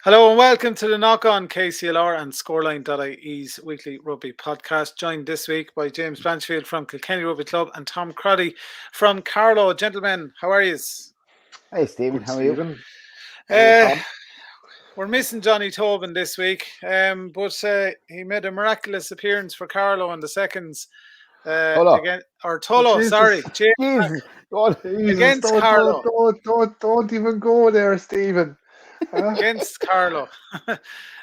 Hello and welcome to the Knock On KCLR and Scoreline.ie's weekly rugby podcast. Joined this week by James Blanchfield from Kilkenny Rugby Club and Tom Crotty from Carlow. Gentlemen, how are you? Hey Stephen, Good, how are you? Stephen. Uh, Tom. we're missing Johnny Tobin this week, but he made a miraculous appearance for Carlow in the seconds. Tullow. Tullow, sorry, Jesus, Jesus, God. Jesus, against Carlow. don't even go there, Stephen. Huh? Against Carlow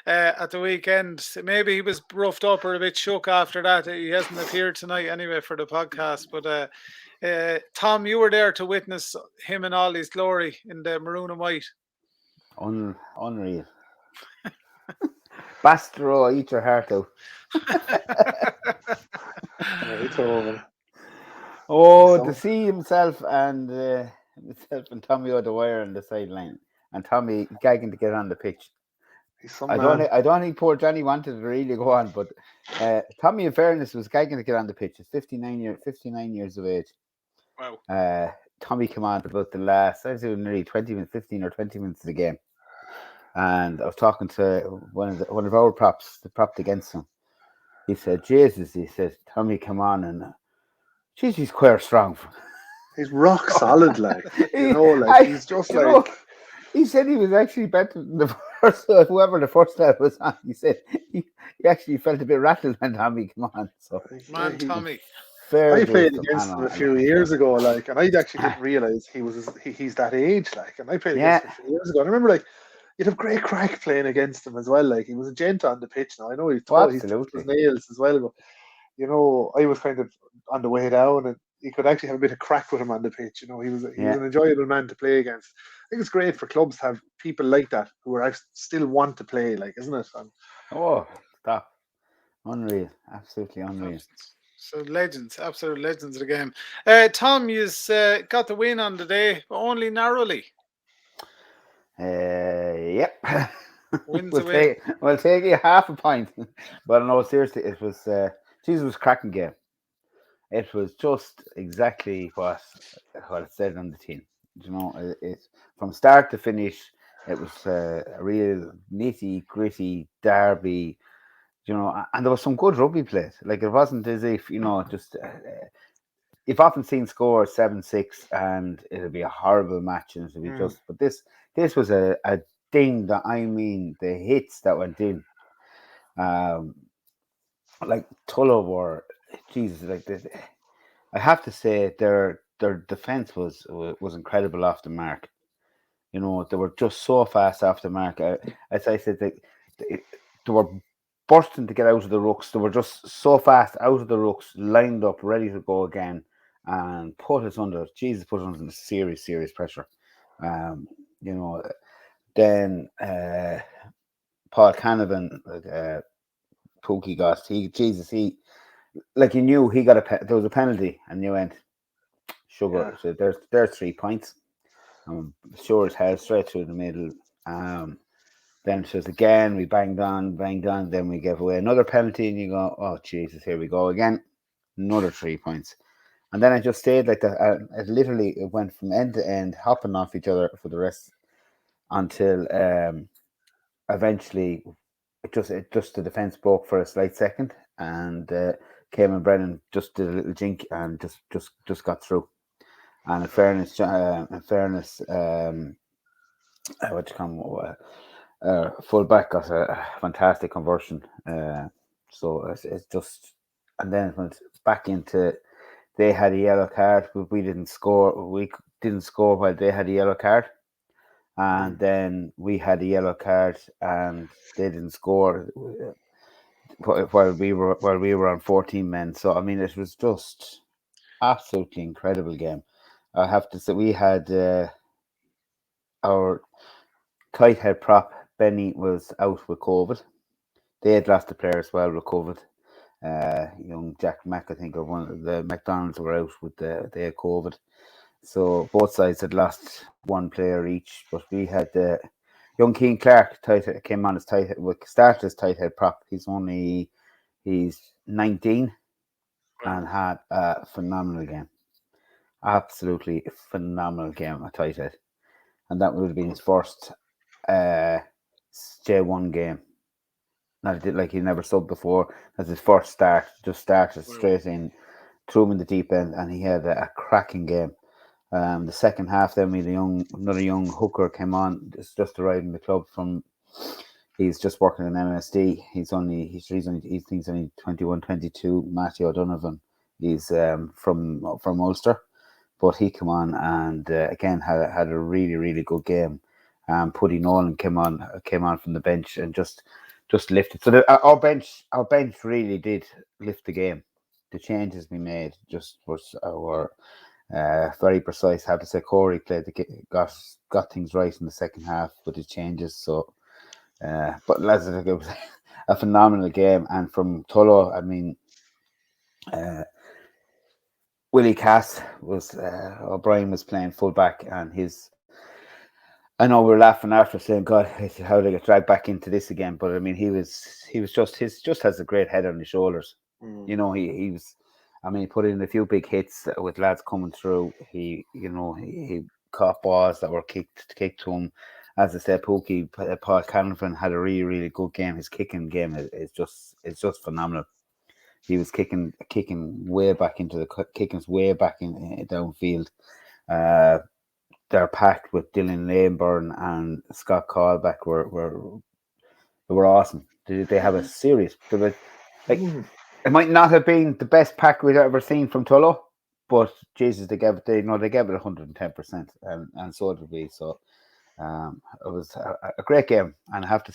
at the weekend. Maybe he was roughed up or a bit shook after that. He hasn't appeared tonight anyway for the podcast. But Tom, you were there to witness him in all his glory in the maroon and white. Unreal. Bastero, eat your heart out. Right over. To see himself and Tommy O'Dwyer on the sideline and Tommy gagging to get on the pitch. I don't think poor Johnny wanted to really go on, but Tommy, in fairness, was gagging to get on the pitch. He's 59 years of age. Wow. Tommy came on about the last, I was doing nearly 15 or 20 minutes of the game. And I was talking to one of our props, the prop against him. He said, Jesus, he said, Tommy, come on. And geez, he's quite strong. He's rock solid, he's just he said he was actually better than the first, whoever the first lad was on. He said he actually felt a bit rattled when Tommy came on. So, Tommy. I played against him a few years ago, and I actually didn't realise he's that age, and I played against him a few years ago. And I remember, you'd have great crack playing against him as well. He was a gent on the pitch. Now I know he's tough his nails as well, but I was kind of on the way down, and you could actually have a bit of crack with him on the pitch. He was an enjoyable man to play against. I think it's great for clubs to have people like that who are still want to play, isn't it? Stop. Unreal. Absolutely unreal. So legends, absolute legends of the game. Tom, you've got the win on the day, but only narrowly. Yep. We'll take you half a point. But no, seriously, it was Jesus was cracking game. It was just exactly what it said on the tin. It from start to finish, it was a real nitty gritty derby. And there was some good rugby played. It wasn't as if just. You've often seen score 7-6 and it'll be a horrible match and it'll be just. But this was a thing that the hits that went in, Tullow were Jesus. I have to say their defense was incredible off the mark. They were just so fast off the mark. As I said, they were bursting to get out of the rucks. They were just so fast out of the rucks, lined up, ready to go again, and put us under serious pressure. Then Paul Canavan, Pookie Goss, he knew he got there was a penalty, and you went sugar. So there's 3 points. Sure as hell, straight through the middle. Then it was again, we banged on, then we gave away another penalty, and you go, oh Jesus, here we go again, another 3 points. And then I just stayed like that. It went from end to end, hopping off each other for the rest until eventually it just the defense broke for a slight second, and Cameron Brennan just did a little jink and just got through. And in fairness, fullback got a fantastic conversion. So it's just, and then it went back into. They had a yellow card, but we didn't score. We didn't score while they had a yellow card, and then we had a yellow card, and they didn't score while we were on 14 men. So it was just absolutely incredible game. I have to say, we had our tight head prop Benny was out with COVID. They had lost a player as well with COVID. Young Jack Mack, I think, or one of the McDonald's were out with they had COVID. So both sides had lost one player each, but we had young Keane Clark came on as started as tight head prop. He's 19 and had a phenomenal game. Absolutely phenomenal game at tight head. And that would have been his first J1 game. Not like he never subbed before. That's his first start. Just started straight in, threw him in the deep end, and he had a cracking game. The second half, then another young hooker came on. It's just arrived in the club from. He's just working in MSD. He's only 21, 22. Matthew O'Donovan. He's from Ulster, but he came on and again had a really, really good game. Puddy Nolan came on from the bench and just lifted. So our bench really did lift the game. The changes we made just were very precise. I have to say, Gorey got things right in the second half with his changes. So, but as it was a phenomenal game, and from Tullow, I mean, Willie Cass was O'Brien was playing fullback, and I know we were laughing after saying, God, how did I get dragged back into this again? But I mean, he just has a great head on his shoulders. You know, he was. I mean, he put in a few big hits with lads coming through. He caught balls that were kicked to him. As I said, Paul Canavan had a really, really good game. His kicking game is just phenomenal. He was kicking way back way back in downfield. They're packed with Dylan Byrne and Scott Callback were awesome. They have a serious. It might not have been the best pack we've ever seen from Tullow, but Jesus, they gave it 110%, and so did we. So it was a great game, and I have to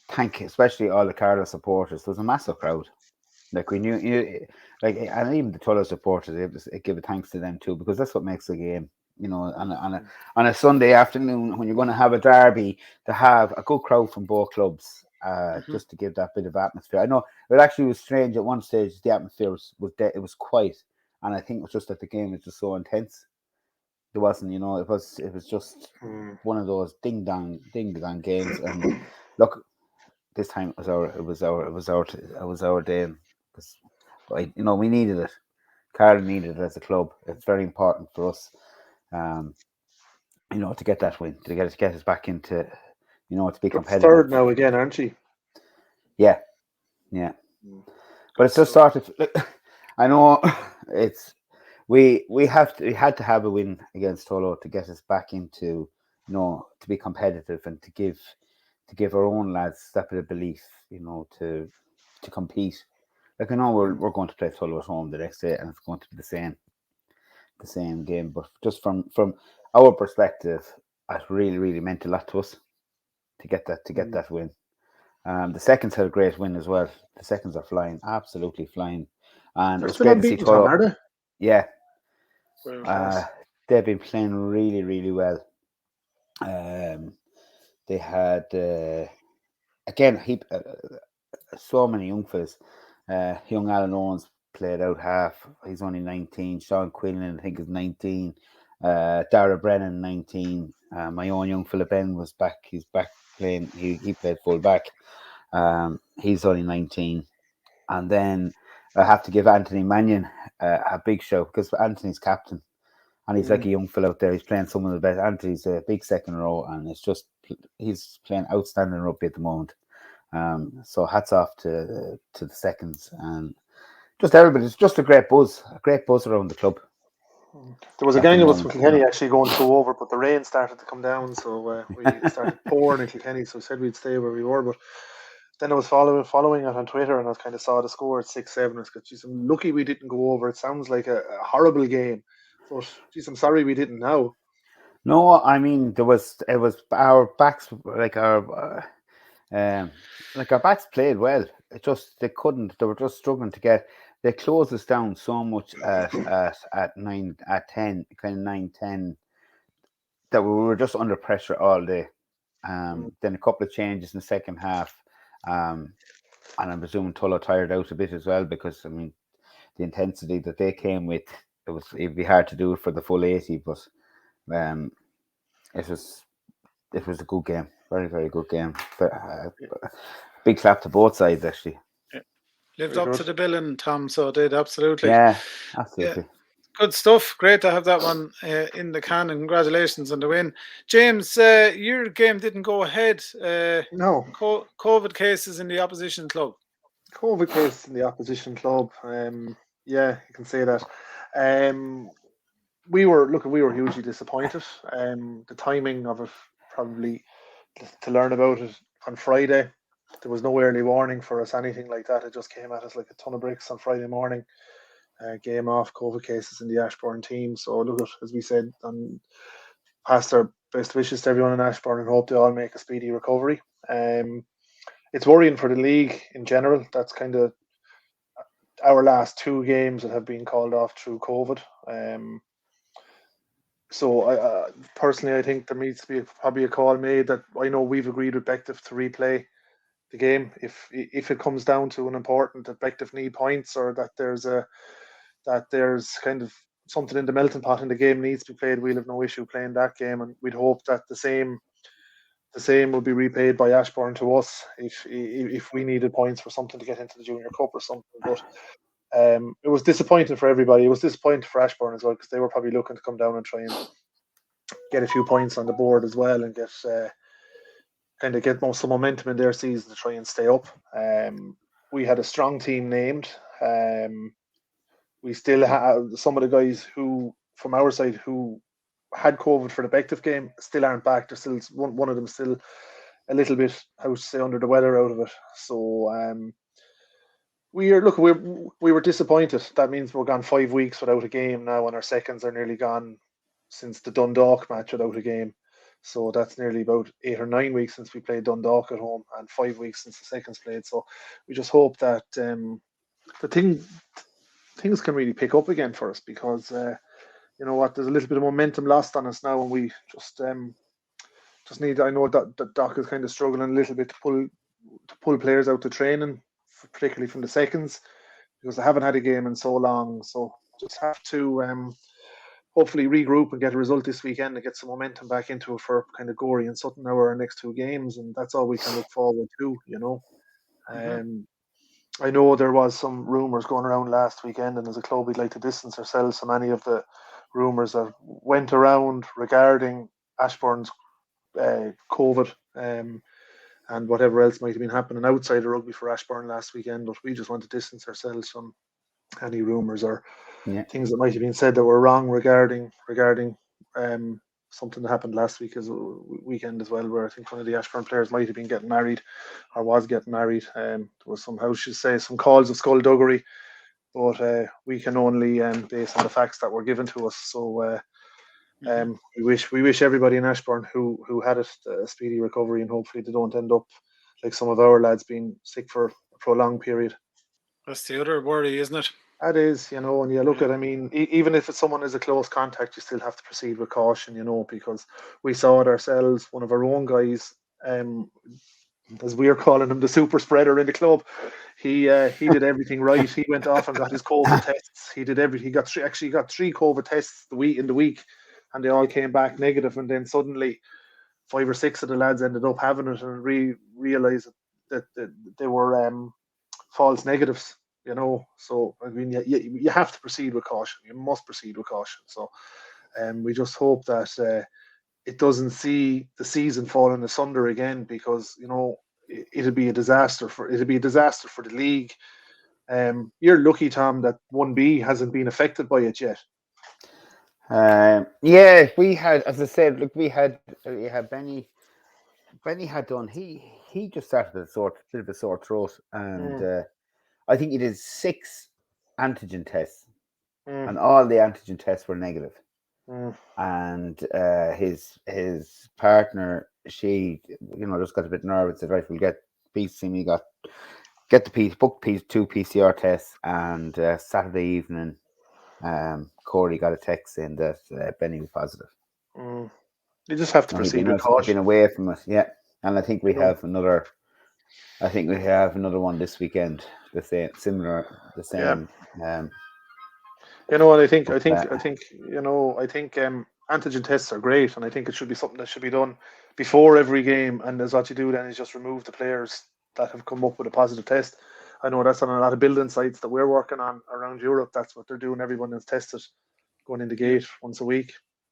thank especially all the Carlow supporters. There was a massive crowd. Like we knew, and even the Tullow supporters, it give a thanks to them too, because that's what makes the game. You know, on a Sunday afternoon when you're going to have a derby, to have a good crowd from both clubs. Just to give that bit of atmosphere. I know it actually was strange at one stage. The atmosphere was it was quiet, and I think it was just that the game was just so intense. There wasn't, it was just one of those ding dong games. And look, this time it was our day, because we needed it. Carlow needed it as a club. It's very important for us, to get that win, to get us back into. To be competitive. Third now again, aren't you? Yeah. But it's just sort of. I know we had to have a win against Tullow to get us back into, to be competitive and to give our own lads that bit of belief, to compete. Like I know we're going to play Tullow at home the next day, and it's going to be the same game. But just from our perspective, it really, really meant a lot to us. To get that win. The seconds had a great win as well. The seconds are flying, absolutely flying, and it's great to see Tullow. Yeah, they've been playing really, really well. They had again so many young fellas. Young Alan Owens played out half. He's only 19. Sean Quinlan, I think, is 19. Dara Brennan, 19. My own young fella Ben was back. He's back playing. He played full back. He's only 19. And then I have to give Anthony Mannion a big show, because Anthony's captain, and he's like a young fella out there. He's playing some of the best. Anthony's a big second row, and he's playing outstanding rugby at the moment. So hats off to the seconds and just everybody. It's just a great buzz around the club. There was a gang of us from Kilkenny actually going to over, but the rain started to come down, so we started pouring in Kilkenny. So we said we'd stay where we were, but then I was following it on Twitter, and I kind of saw the score at 6-7. I was like, geez, I'm lucky we didn't go over. It sounds like a horrible game, but geez, I'm sorry we didn't now. No, I mean it was our backs, our backs played well. They were just struggling to get. They closed us down so much at 9, at 10, kind of 9-10, that we were just under pressure all day. Then a couple of changes in the second half, and I'm presuming Tullow tired out a bit as well, because I mean the intensity that they came with, it'd be hard to do it for the full 80, but it was a good game, very, very good game. Big clap to both sides actually. Lived up to the billing, Tom, so did absolutely. Yeah, absolutely. Yeah. Good stuff. Great to have that one in the can, and congratulations on the win. James, your game didn't go ahead. No. COVID cases in the opposition club. COVID cases in the opposition club. Yeah, you can say that. We were hugely disappointed. The timing of it, probably to learn about it on Friday, there was no early warning for us, anything like that. It just came at us like a ton of bricks on Friday morning. Game off, COVID cases in the Ashbourne team. So look, as we said, pass our best wishes to everyone in Ashbourne and hope they all make a speedy recovery. It's worrying for the league in general. That's kind of our last 2 games that have been called off through COVID. So I personally, I think there needs to be probably a call made. That I know we've agreed with Bective to replay the game if it comes down to an important that Bective need points, or that there's kind of something in the melting pot and the game needs to be played. We'll have no issue playing that game, and we'd hope that the same will be repaid by Ashbourne to us if we needed points for something to get into the Junior Cup or something. But it was disappointing for everybody. It was disappointing for Ashbourne as well, because they were probably looking to come down and try and get a few points on the board as well, and get some momentum in their season to try and stay up. We had a strong team named. We still have some of the guys who, from our side, who had COVID for the Bective game, still aren't back. There's still one of them still a little bit, how to say, under the weather out of it. So we were disappointed. That means we're gone 5 weeks without a game now, and our seconds are nearly gone since the Dundalk match without a game. So that's nearly about 8 or 9 weeks since we played Dundalk at home, and 5 weeks since the seconds played. So we just hope that things can really pick up again for us, because you know what, there's a little bit of momentum lost on us now, and we just need. I know that Doc is kind of struggling a little bit to pull players out to training, particularly from the seconds, because they haven't had a game in so long. So just have to hopefully regroup and get a result this weekend and get some momentum back into it for kind of Gorey and Sutton now, our next 2 games, and that's all we can look forward to, you know. I know there was some rumours going around last weekend, and as a club we'd like to distance ourselves from any of the rumours that went around regarding Ashbourne's COVID and whatever else might have been happening outside of rugby for Ashbourne last weekend. But we just want to distance ourselves from any rumours or things that might have been said that were wrong regarding something that happened last weekend as well, where I think one of the Ashbourne players might have been getting married or was getting married. There was some calls of skullduggery, but we can only based on the facts that were given to us. So we wish everybody in Ashbourne who had it a speedy recovery, and hopefully they don't end up like some of our lads being sick for a prolonged period. That's the other worry, isn't it? That is, you know, and you look at, I mean, even if someone is a close contact, you still have to proceed with caution, you know, because we saw it ourselves. One of our own guys, as we are calling him, the super spreader in the club, he did everything right. He went off and got his COVID tests. He did everything. He got 3 COVID tests in the week, and they all came back negative. And then suddenly, 5 or 6 of the lads ended up having it and realized that they were false negatives. You know, so I mean, you have to proceed with caution. You must proceed with caution. So, we just hope that it doesn't see the season falling asunder again, because you know it'll be a disaster for the league. You're lucky, Tom, that 1B hasn't been affected by it yet. Yeah, we had, as I said, look, we had Benny. Benny had done. He just started with a bit of a sore throat, and I think he did 6 antigen tests, and all the antigen tests were negative. And his partner, she, you know, just got a bit nervous. Said, right, we'll get PCR. Booked 2 PCR tests, and Saturday evening, Corey got a text saying that Benny was positive. You just have to proceed with caution. Been away from us, yeah. And I think we have another. I think we have another one this weekend. The same. You know, and I think antigen tests are great, and I think it should be something that should be done before every game. And as what you do then is just remove the players that have come up with a positive test. I know that's on a lot of building sites that we're working on around Europe. That's what they're doing. Everyone is tested going in the gate once a week.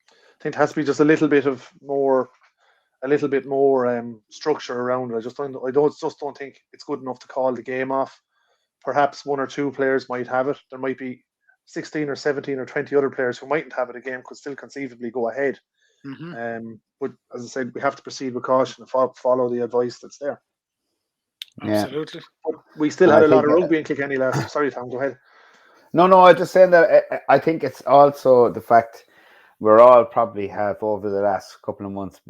I think it has to be just a little bit more structure around it. I don't think it's good enough to call the game off. Perhaps one or two players might have it. There might be 16 or 17 or 20 other players who mightn't have it. A game could still conceivably go ahead. But as I said, we have to proceed with caution and follow the advice that's there. Absolutely. But we still had a lot of rugby in Kilkenny last. Sorry, Tom, go ahead. No, I just saying that I think it's also the fact we're all probably have over the last couple of months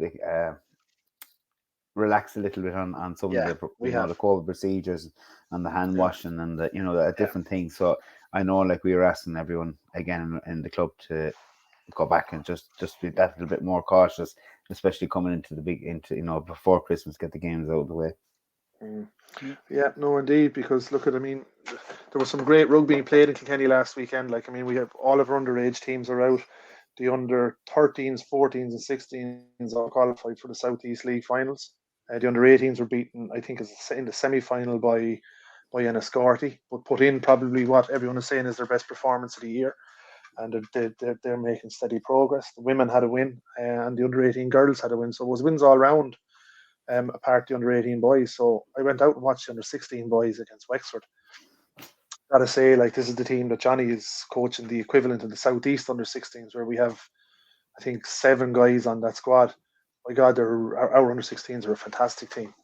relaxed a little bit on some of the the COVID procedures and the hand washing and the different things. So I know, like, we were asking everyone again in the club to go back and just be that little bit more cautious, especially coming into before Christmas, get the games out of the way. Yeah, no, indeed, because there was some great rugby played in Kilkenny last weekend. Like, I mean, we have all of our underage teams are out. The under 13s, 14s, and 16s all qualified for the Southeast League finals. The under 18s were beaten, I think, in the semi-final by Enniscorthy, but put in probably what everyone is saying is their best performance of the year, and they're making steady progress. The women had a win, and the under 18 girls had a win, so it was wins all round. Apart the under 18 boys. So I went out and watched the under 16 boys against Wexford. Gotta say, like, this is the team that Johnny is coaching, the equivalent of the Southeast under 16s, where we have, I think, 7 guys on that squad. My God, our under 16s are a fantastic team.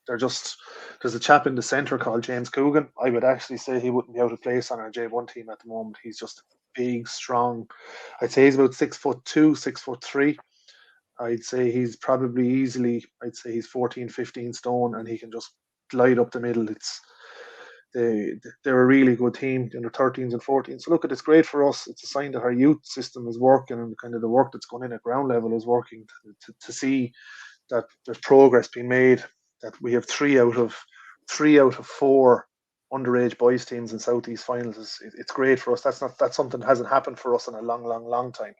There's a chap in the centre called James Coogan. I would actually say he wouldn't be out of place on our J1 team at the moment. He's just big, strong. I'd say he's about 6'2", 6'3". I'd say he's probably he's 14, 15 stone, and he can just glide up the middle. They're a really good team in the 13s and 14s. So look, it's great for us. It's a sign that our youth system is working, and kind of the work that's going in at ground level is working. To see that there's progress being made, that we have 3 out of 4 underage boys teams in Southeast finals. It's great for us. That's something that hasn't happened for us in a long time.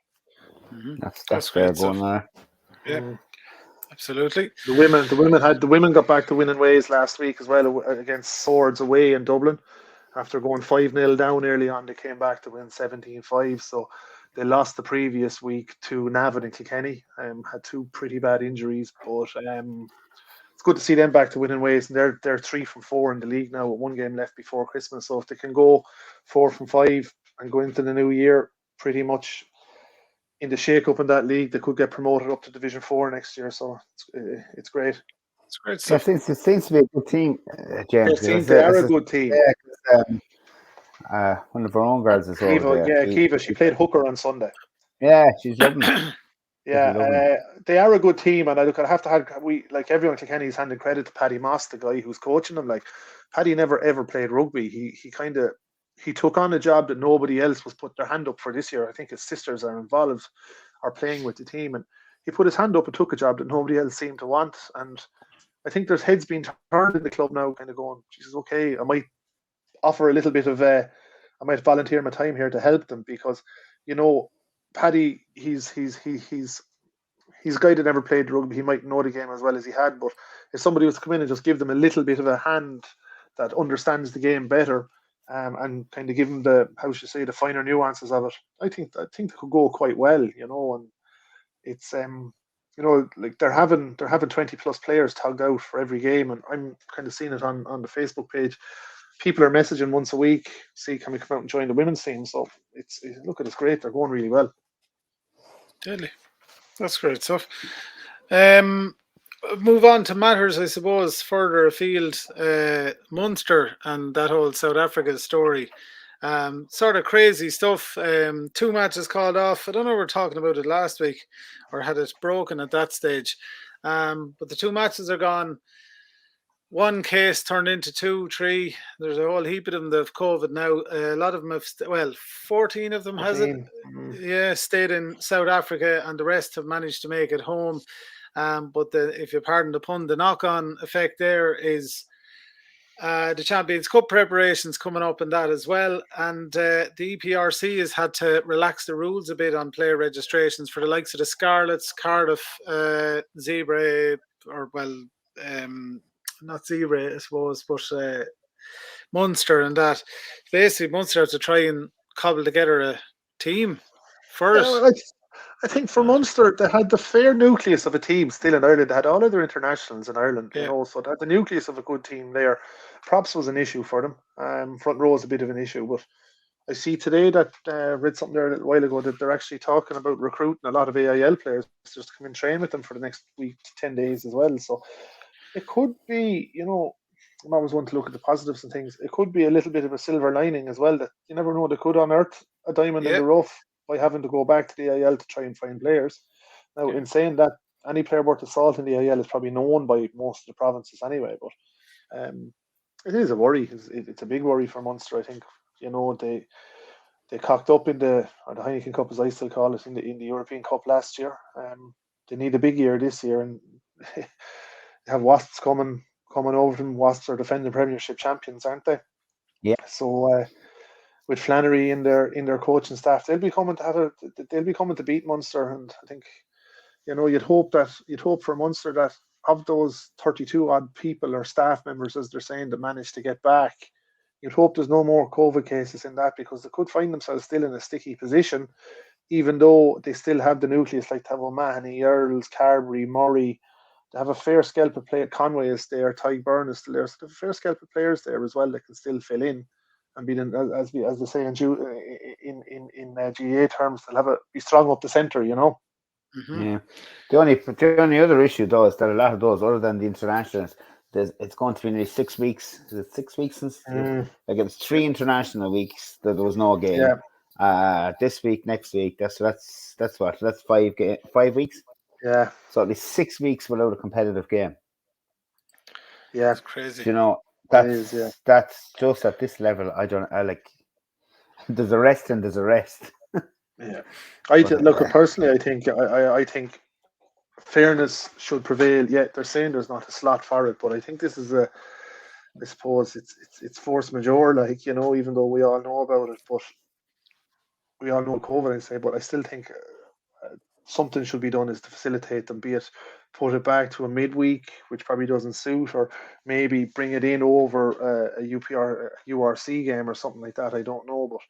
That's fair going there. Yeah, absolutely. The women got back to winning ways last week as well against Swords away in Dublin. After going 5-0 down early on, they came back to win 17-5. So they lost the previous week to Navan in Kilkenny. Had 2 pretty bad injuries, but it's good to see them back to winning ways. And they're 3 from 4 in the league now with 1 game left before Christmas. So if they can go 4 from 5 and go into the new year pretty much in the shake-up in that league, they could get promoted up to Division 4 next year. So it's great. It's great stuff. It seems to be a good team, James. They are a good team. Yeah, one of our own girls is over there. Yeah, Kiva. She played hooker on Sunday. Yeah, she's lovely. Yeah, they are a good team, and I have to have everyone in Kilkenny is handing credit to Paddy Moss, the guy who's coaching them. Like, Paddy never ever played rugby. He took on a job that nobody else was put their hand up for this year. I think his sisters are playing with the team, and he put his hand up and took a job that nobody else seemed to want. And I think there's heads being turned in the club now, kind of going, Jesus, okay, I might offer a little bit of I might volunteer my time here to help them, because Paddy, he's a guy that never played rugby. He might know the game as well as he had, but if somebody was to come in and just give them a little bit of a hand that understands the game better, and kind of give them the finer nuances of it, I think they could go quite well, and it's like they're having 20 plus players tagged out for every game, and I'm kind of seeing it on the Facebook page. People are messaging once a week, see, can we come out and join the women's team? So it's great. They're going really well. Deadly. That's great stuff. Move on to matters, I suppose, further afield. Munster and that whole South Africa story. Sort of crazy stuff. 2 matches called off. I don't know if we were talking about it last week or had it broken at that stage. But the 2 matches are gone. 1 case turned into 2, 3. There's a whole heap of them that have COVID now. A lot of them have, 14 of them has it. Yeah, stayed in South Africa, and the rest have managed to make it home. But if you pardon the pun, the knock-on effect there is the Champions Cup preparations coming up and that as well. And the EPRC has had to relax the rules a bit on player registrations for the likes of the Scarlets, Cardiff, Zebra, not Zebra, I suppose, but Munster and that. Basically, Munster have to try and cobble together a team I think for Munster, they had the fair nucleus of a team still in Ireland. They had all of their internationals in Ireland, so they had the nucleus of a good team there. Props was an issue for them. Front row was a bit of an issue, but I see today that read something there a little while ago that they're actually talking about recruiting a lot of AIL players just to come and train with them for the next week to 10 days as well. So it could be, I'm always one to look at the positives and things. It could be a little bit of a silver lining as well, that you never know, they could unearth a diamond in the rough by having to go back to the AIL to try and find players. Now, in saying that, any player worth of salt in the AIL is probably known by most of the provinces anyway, but it is a worry. It's a big worry for Munster, I think. They cocked up in the Heineken Cup, as I still call it, in the European Cup last year. They need a big year this year, and they have Wasps coming over them. Wasps are defending Premiership champions, aren't they? Yeah. So with Flannery in their coaching staff, they'll be coming to beat Munster, and I think you'd hope for Munster that of those 32 odd people or staff members, as they're saying, that managed to get back, you'd hope there's no more COVID cases in that, because they could find themselves still in a sticky position, even though they still have the nucleus like Tavo Mahoney, Earls, Carberry, Murray. They have a fair scalp of players. Conway is there, Byrne is still there. So they have a fair scalp of players there as well that can still fill in and be, as they say in GA terms, they'll be strong up the centre, Mm-hmm. Yeah. The only other issue though is that a lot of those, other than the internationals, it's going to be nearly 6 weeks. Is it 6 weeks since? Like it was 3 international weeks that there was no game. Yeah. This week, next week. That's what? That's 5 weeks. Yeah. So at least 6 weeks without a competitive game. Yeah, that's crazy. That's just at this level. I like. There's a rest and there's a rest. Yeah. Personally, I think fairness should prevail. Yeah, they're saying there's not a slot for it, but I think this is I suppose it's force majeure, even though we all know about it, but we all know COVID, I say, but I still think something should be done is to facilitate them, be it put it back to a midweek, which probably doesn't suit, or maybe bring it in over a URC game or something like that. I don't know, but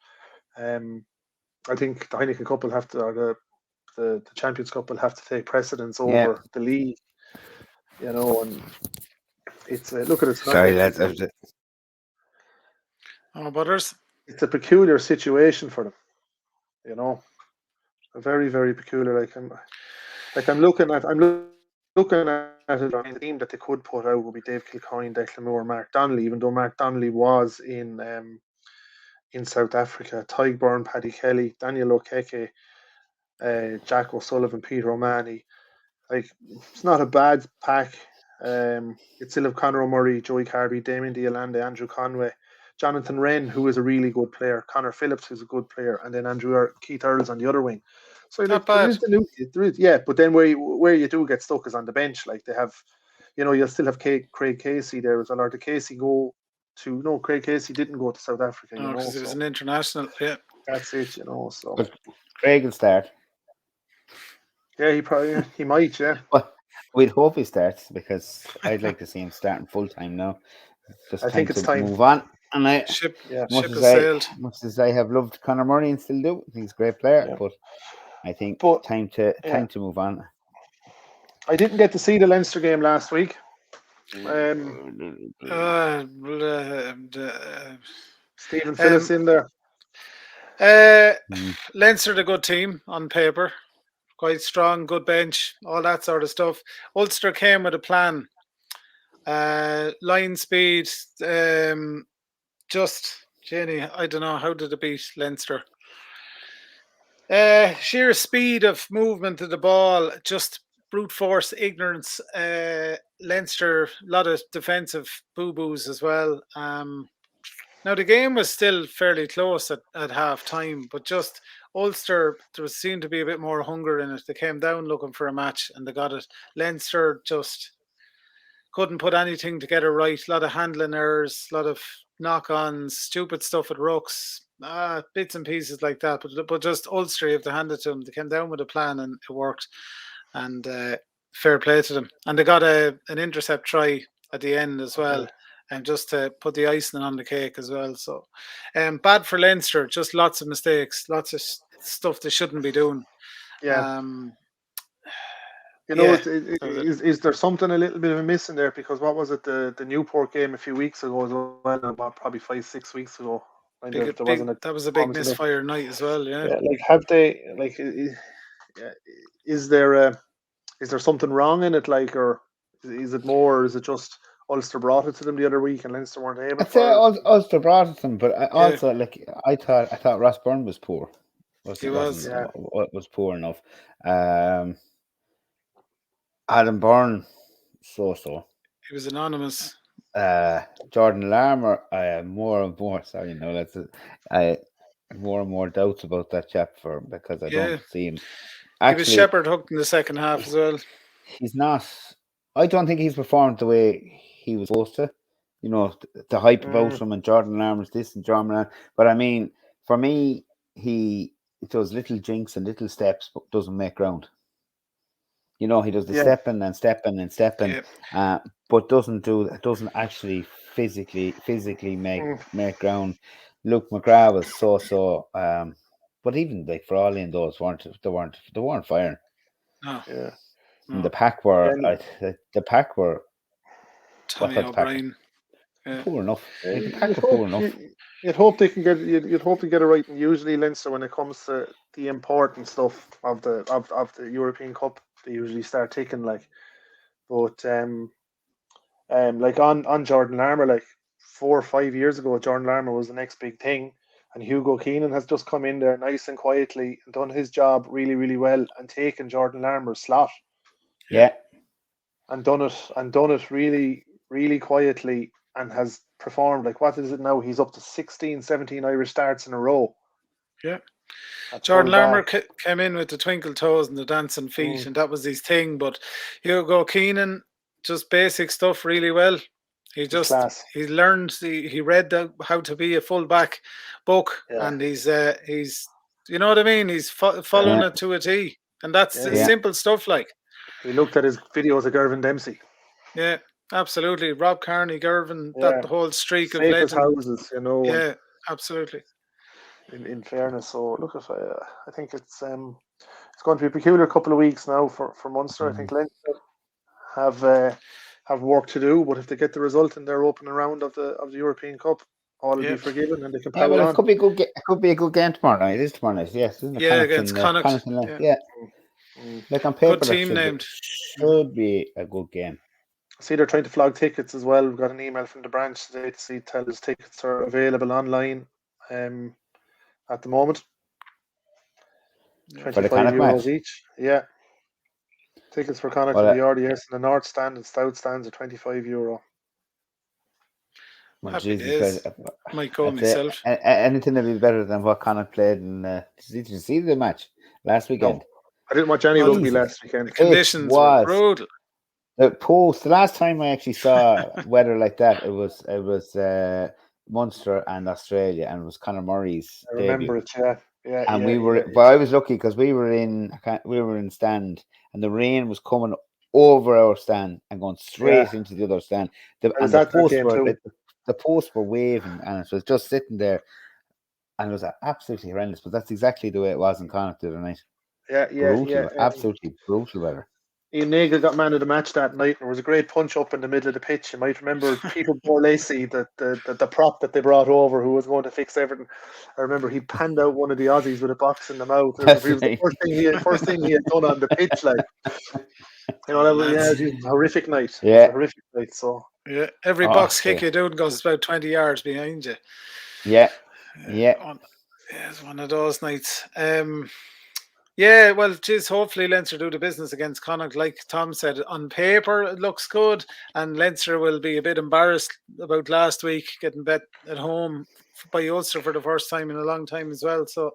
I think the Heineken Cup will have to, or the Champions Cup will have to take precedence over the league, and it's look at it. Sorry, that's Butters. It's a peculiar situation for them, a very, very peculiar. I'm looking at it. The team that they could put out would be Dave Kilcoyne, Declan Moore, Mark Donnelly. Even though Mark Donnelly was in South Africa, Byrne, Paddy Kelly, Daniel Okeke, Jack O'Sullivan, Peter O'Mahony. It's not a bad pack. It's still have Conor O'Murray, Joey Carby, Damien Dialande, Andrew Conway, Jonathan Wren, who is a really good player, Connor Phillips, who's a good player, and then Keith Earls on the other wing. So there is the nucleus, but then where you do get stuck is on the bench. Like they have, you'll still have Craig Casey there as well. Or did Casey go to? No, Craig Casey didn't go to South Africa. Because he was an international. Yeah, that's it. So but Craig will start. Yeah, he might. Yeah, but we'd hope he starts, because I'd like to see him starting full time now. I think it's time to move on. And much as I have loved Conor Murray and still do, he's a great player, but I think time to move on. I didn't get to see the Leinster game last week. Stephen Phillips in there. Leinster, a good team on paper, quite strong, good bench, all that sort of stuff. Ulster came with a plan. Line speed, Jenny, I don't know, how did it beat Leinster? Sheer speed of movement of the ball, just brute force, ignorance. Leinster, a lot of defensive boo-boos as well. Now, the game was still fairly close at half time, but just Ulster, there seemed to be a bit more hunger in it. They came down looking for a match and they got it. Leinster just couldn't put anything together right. A lot of handling errors, a lot of knock-ons, stupid stuff at rucks, bits and pieces like that. But just Ulster, you have to hand it to them. They came down with a plan and it worked. And fair play to them. And they got an intercept try at the end as well. And just to put the icing on the cake as well. So bad for Leinster, just lots of mistakes, lots of stuff they shouldn't be doing. Yeah. Is there something a little bit of a missing there? Because what was it, the Newport game a few weeks ago as well, about probably 5-6 weeks ago? That was a big misfire night as well. Yeah. Like, have they, like, is there something wrong in it, like, or is it more, or is it just Ulster brought it to them the other week and Leinster weren't able? I'd say Ulster brought it to them, but also like I thought Ross Byrne was poor. He was poor enough. Adam Byrne, so. He was anonymous. Jordan Larmour, more and more. Sorry, no, that's more and more doubts about that chap because I don't see him. Actually, he was shepherd hooked in the second half as well. He's not. I don't think he's performed the way he was supposed to. You know, the hype about him and Jordan Larmour's this and Jordan Larmour. But I mean, for me, he does little jinks and little steps, but doesn't make ground. You know, he does the stepping and stepping and stepping, but doesn't actually physically make ground. Luke McGrath was so. But even like for all in those they weren't firing. No. Yeah. And the pack were Tommy O'Brien. Poor enough. Like, the pack were poor enough. You'd hope they can get. You'd hope to get it right. And usually Leinster, when it comes to the important stuff of the European Cup, they usually start ticking, like. But like on Jordan Larmour, like 4 or 5 years ago, Jordan Larmour was the next big thing, and Hugo Keenan has just come in there nice and quietly and done his job really, really well and taken Jordan Larmour's slot. Yeah. And done it really, really quietly, and has performed. Like, what is it now? He's up to 16, 17 Irish starts in a row. Yeah. Jordan Larmour came in with the twinkle toes and the dancing feet, and that was his thing. But Hugo Keenan, just basic stuff really well. He learned, he read how to be a fullback book, and he's you know what I mean? He's following it to a T, and that's simple stuff. Like, he looked at his videos of Gervin Dempsey. Yeah, absolutely. Rob Kearney, Gervin, that whole streak of legends. Houses, you know. Yeah, absolutely. In fairness, so look, if I think it's going to be a peculiar couple of weeks now for Munster. I think Leinster have work to do, but if they get the result in their opening round of the European Cup, all will be forgiven and they can power on. It could be a good. It could be a good game tomorrow night. It is tomorrow night. Yes, isn't it? Against Connacht. Like on paper, good team named. Should be a good game. See, they're trying to flog tickets as well. We've got an email from the branch today to tell us tickets are available online. At the moment, for the Connacht match each. Yeah, tickets for Connacht in the RDS and the North Stand and South Stands are €25. Well, Jesus, might go myself. Anything will be better than what Connacht played. Did you see the match last weekend? No, I didn't watch any rugby last weekend. The conditions were brutal. The last time I actually saw weather like that, it was Munster and Australia, and it was Conor Murray's debut. I remember it, yeah. And we were, but I was lucky because we were in stand, and the rain was coming over our stand and going straight into the other stand. The posts were waving, and it was just sitting there, and it was absolutely horrendous. But that's exactly the way it was in Connacht the other night. Absolutely brutal weather. Ian Nagle got man of the match that night. There was a great punch up in the middle of the pitch. You might remember Peter Borlacey, the prop that they brought over, who was going to fix everything. I remember he panned out one of the Aussies with a box in the mouth. It was the first thing he had done on the pitch. Like, you know, it was a horrific night. Yeah, horrific night. So every box kick you do goes about 20 yards behind you. It's one of those nights. Yeah, well, hopefully Leinster do the business against Connacht. Like Tom said, on paper it looks good, and Leinster will be a bit embarrassed about last week getting bet at home by Ulster for the first time in a long time as well. So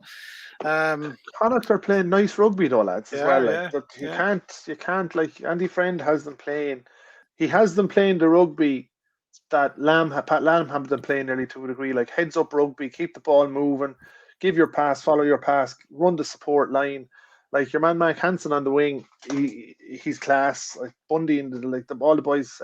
Connacht are playing nice rugby though, lads, as well. But you can't like Andy Friend has them playing. He has them playing the rugby that Pat Lam have them playing nearly to a degree, like heads up rugby, keep the ball moving. Give your pass, follow your pass, run the support line. Like your man Mike Hansen on the wing, he's class. Like Bundy and all the boys,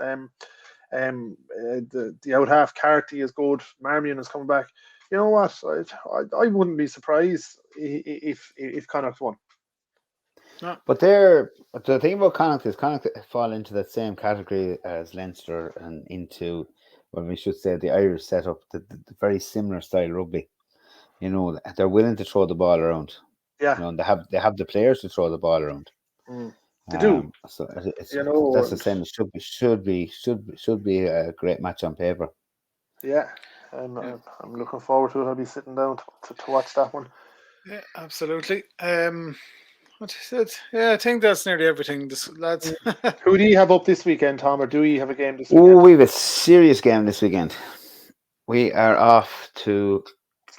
The out half Carty is good. Marmion is coming back. You know what? I wouldn't be surprised if Connacht won. No. But the thing about Connacht is Connacht fall into that same category as Leinster and into, well, we should say the Irish setup, the very similar style rugby. You know, they're willing to throw the ball around. Yeah. You know, and they have the players to throw the ball around. They do. So it's, you know, that's the same. It should be a great match on paper. Yeah. I'm looking forward to it. I'll be sitting down to watch that one. Yeah, absolutely. What he said? Yeah, I think that's nearly everything, lads. Who do you have up this weekend, Tom, or do you have a game this Oh, weekend? we have a serious game this weekend. We are off to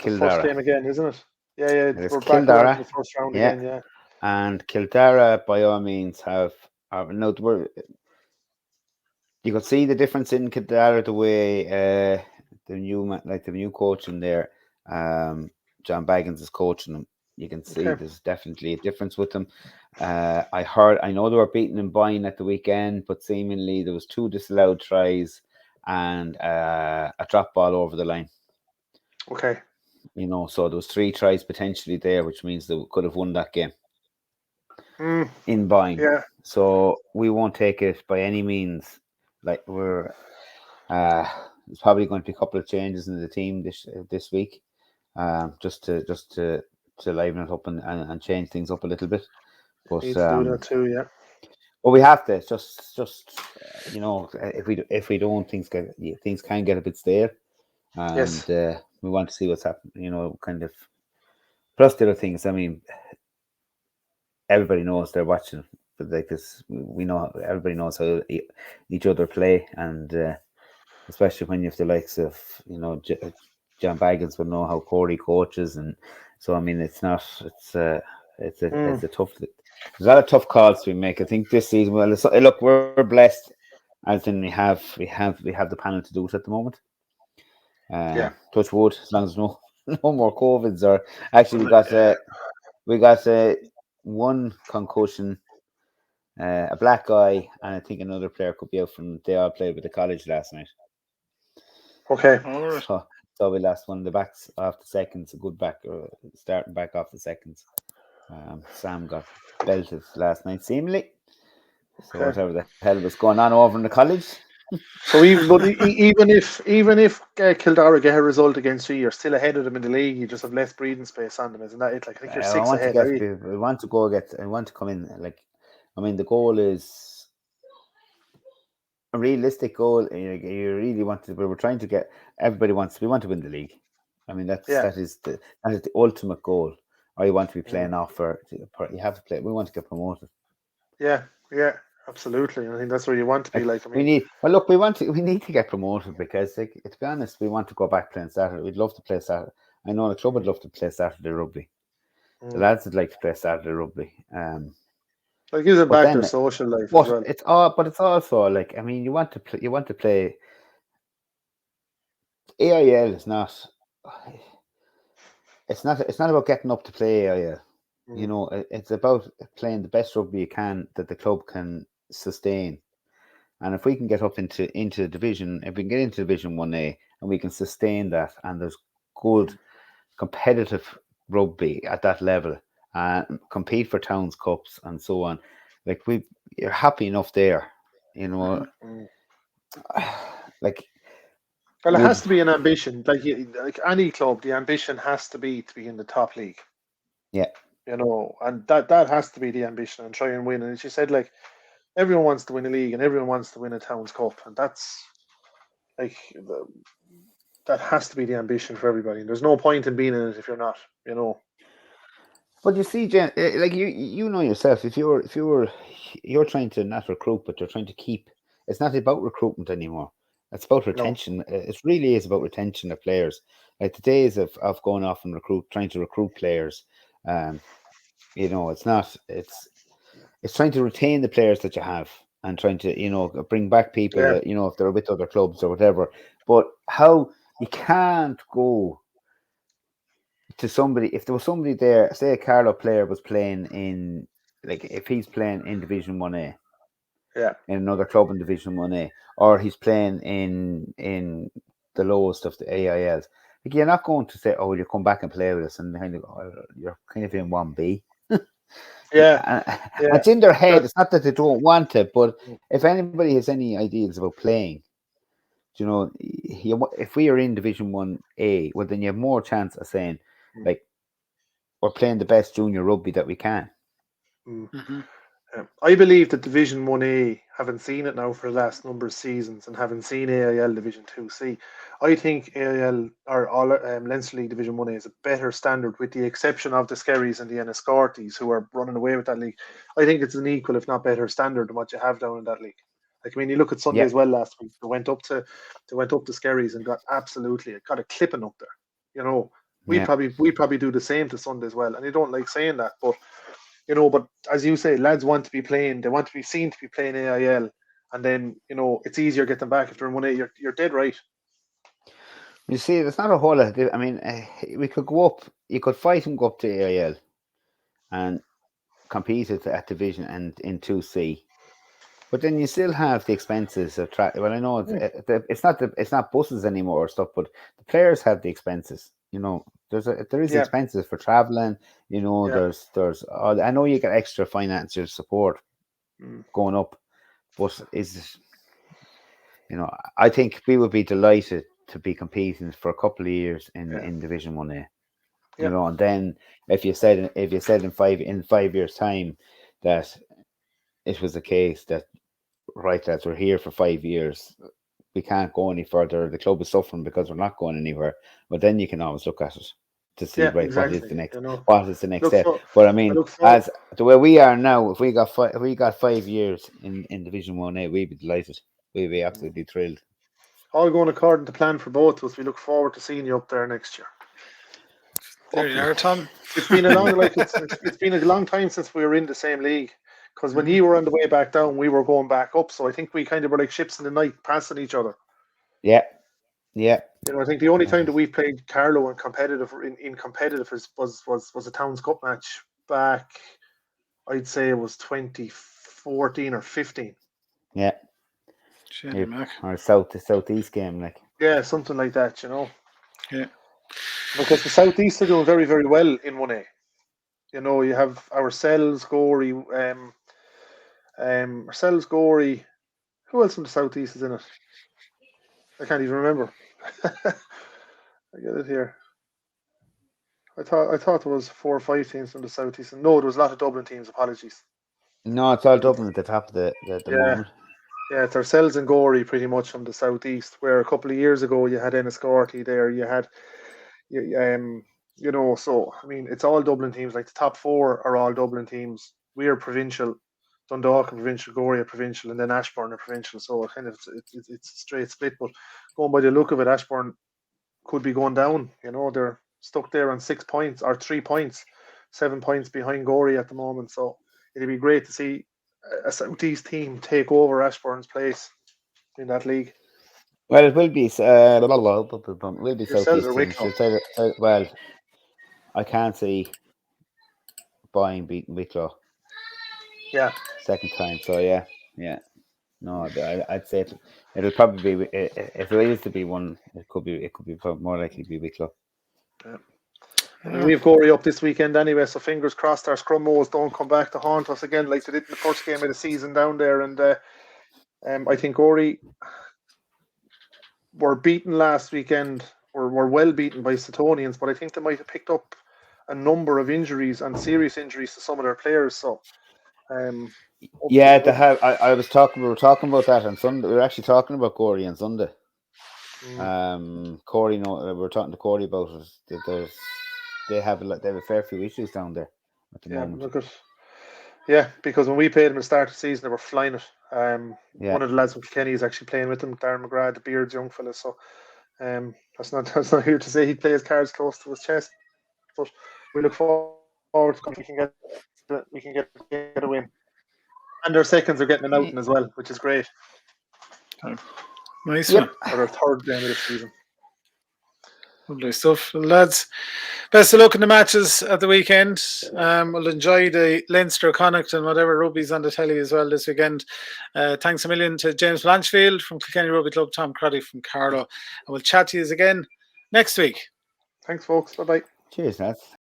Cill Dara. First game again, isn't it? Yeah. It's We're Cill back Dara. around the first round again, yeah. And Cill Dara, by all means, you could see the difference in Cill Dara the way the new coach in there, John Baggins is coaching them. You can see there's definitely a difference with them. I know they were beaten in Byrne at the weekend, but seemingly there was 2 disallowed tries and a drop ball over the line. Okay. You know, so there was 3 tries potentially there, which means they could have won that game in Byrne. Yeah. So we won't take it by any means. Like there's probably going to be a couple of changes in the team this week, just to liven it up and change things up a little bit. But need to do that too, yeah. Well, we have to just you know, if we don't, things can get a bit stale, and we want to see what's happening. You know, kind of. Plus the other things. I mean, everybody knows they're watching, but like this, we know everybody knows how each other play, and especially when you have the likes of, you know, John Baggins will know how Gorey coaches, and so I mean, it's a tough. There's a lot of tough calls to make. I think this season, well, look, we're blessed, as in we have the panel to do it at the moment. Touch wood, as long as no more COVIDs, or actually we got one concussion, a black eye, and I think another player could be out from. They all played with the college last night. Okay. So we lost one of the backs off the seconds, a good back, starting back off the seconds. Sam got belted last night, seemingly. So whatever the hell was going on over in the college. So even if Cill Dara get a result against you, you're still ahead of them in the league. You just have less breathing space on them, isn't that it? Like, I think you're 6 ahead. I want to come in. Like, I mean, the goal is a realistic goal. You really want to. We're trying to get. We want to win the league. I mean, that is the ultimate goal. Or you want to be playing off you have to play. We want to get promoted. Yeah, absolutely. I think that's where you want to be. Like, I mean, we need to get promoted, because, like, to be honest, we want to go back playing Saturday. We'd love to play Saturday. I know the club would love to play Saturday rugby. The lads would like to play Saturday rugby. It gives them back their social life as well. It's also, like, I mean, you want to play. AIL is not. It's not about getting up to play AIL. You know, it's about playing the best rugby you can that the club can sustain. And if we can get up into division, if we can get into Division 1A and we can sustain that, and there's good competitive rugby at that level, and compete for Towns Cups and so on, like, you're happy enough there, you know. Like, well, it has to be an ambition. Like any club, the ambition has to be in the top league. Yeah. You know, and that has to be the ambition, and try and win. And as you said, like, everyone wants to win a league and everyone wants to win a Towns Cup, and that's like that has to be the ambition for everybody. And there's no point in being in it if you're not, you know. But you see, Jen, like, you know yourself, if you're trying to not recruit, but you're trying to keep. It's not about recruitment anymore. It's about retention. No. It really is about retention of players. Like, the days of going off and trying to recruit players. You know, it's not. It's trying to retain the players that you have, and trying to, you know, bring back people that, you know, if they're with other clubs or whatever. But how you can't go to somebody, if there was somebody there, say a Carlow player was playing in, like, if he's playing in Division 1A, in another club in Division 1A, or he's playing in the lowest of the AILs. Like, you're not going to say, "Oh, you come back and play with us," and kind of you're kind of in 1B. It's in their head. It's not that they don't want it, but if anybody has any ideas about playing, you know, if we are in Division 1A, well, then you have more chance of saying, like, we're playing the best junior rugby that we can. Mm-hmm. I believe that Division 1A, having seen it now for the last number of seasons and having seen AIL Division 2C, I think AIL or Leinster League Division 1A is a better standard, with the exception of the Skerries and the Enniscortys, who are running away with that league. I think it's an equal, if not better, standard than what you have down in that league. Like, I mean, you look at Sunday as well last week. They went up to Skerries and got a clipping up there. You know, we probably do the same to Sunday as well, and I don't like saying that, but. You know, but as you say, lads want to be playing. They want to be seen to be playing AIL, and then, you know, it's easier to get them back if they're in 1A. You're dead right. You see, there's not a whole lot. I mean, we could go up. You could fight and go up to AIL, and compete at Division and in 2C. But then you still have the expenses of Well, I know it's not buses anymore or stuff, but the players have the expenses. You know, there is expenses for traveling. You know, there's I know you get extra financial support going up, but I think we would be delighted to be competing for a couple of years in Division 1A. You know, and then if you said in 5 years' time that it was the case that, right, lads, we're here for 5 years, we can't go any further, the club is suffering because we're not going anywhere, well, then you can always look at it to see what is the next step. But I mean, as the way we are now, if we got 5 years in Division 1A, we'd be delighted. We'd be absolutely thrilled. All going according to plan for both of us. We look forward to seeing you up there next year. There you are, Tom. It's been it's been a long time since we were in the same league. Because when you were on the way back down, we were going back up. So I think we kind of were like ships in the night, passing each other. Yeah. You know, I think the only time that we played Carlow in competitive was a Towns Cup match back. I'd say it was 2014 or 15. Yeah. Or southeast game, like. Yeah, something like that. You know. Yeah. Because the southeast are doing very, very well in 1A. You know, you have ourselves, Gorey, Gorey. Who else from the southeast is in it? I can't even remember. I get it here. I thought there was 4 or 5 teams from the southeast. And no, there was a lot of Dublin teams. Apologies. No, it's all Dublin at the top of the moment. Yeah, it's ourselves and Gorey pretty much from the southeast. Where a couple of years ago you had Enniscorthy there. You had, you know, so I mean, it's all Dublin teams. Like the top 4 are all Dublin teams. We are provincial. Dundalk are provincial, Gorey are provincial, and then Ashbourne are provincial. So kind of it's a straight split. But going by the look of it, Ashbourne could be going down. You know, they're stuck there on 6 points or 3 points, 7 points behind Gorey at the moment. So it'd be great to see a southeast team take over Ashbourne's place in that league. Well, it will be. Will be southeast teams. Well, I can't see Byrne beating Wicklow. Yeah. Second time, so yeah. No, I'd say it'll probably be, if it is to be one, it could be more likely to be Wicklow. Yeah. We have Gorey up this weekend anyway, so fingers crossed our scrum mows don't come back to haunt us again like they did in the first game of the season down there. And I think Gorey were beaten last weekend, or were well beaten by Setonians, but I think they might have picked up a number of injuries and serious injuries to some of their players. So they have. We were talking about that on Sunday. We were actually talking about Gorey on Sunday. Corey, we were talking to Corey about it. They have a fair few issues down there at the moment. Because when we played them at the start of the season, they were flying it. One of the lads from Kilkenny is actually playing with them, Darren McGrath, the Beards young fella. So that's not here to say he plays cards close to his chest. But we look forward to we can get a win. And their seconds are getting an outing as well, which is great. Nice one. For their third game of the season. Lovely stuff. Lads, Best of luck in the matches at the weekend. We'll enjoy the Leinster, Connacht and whatever rugby's on the telly as well this weekend. Thanks a million to James Blanchfield from Kilkenny Rugby Club, Tom Crotty from Carlow. And we'll chat to you again next week. Thanks, folks. Bye-bye. Cheers, lads.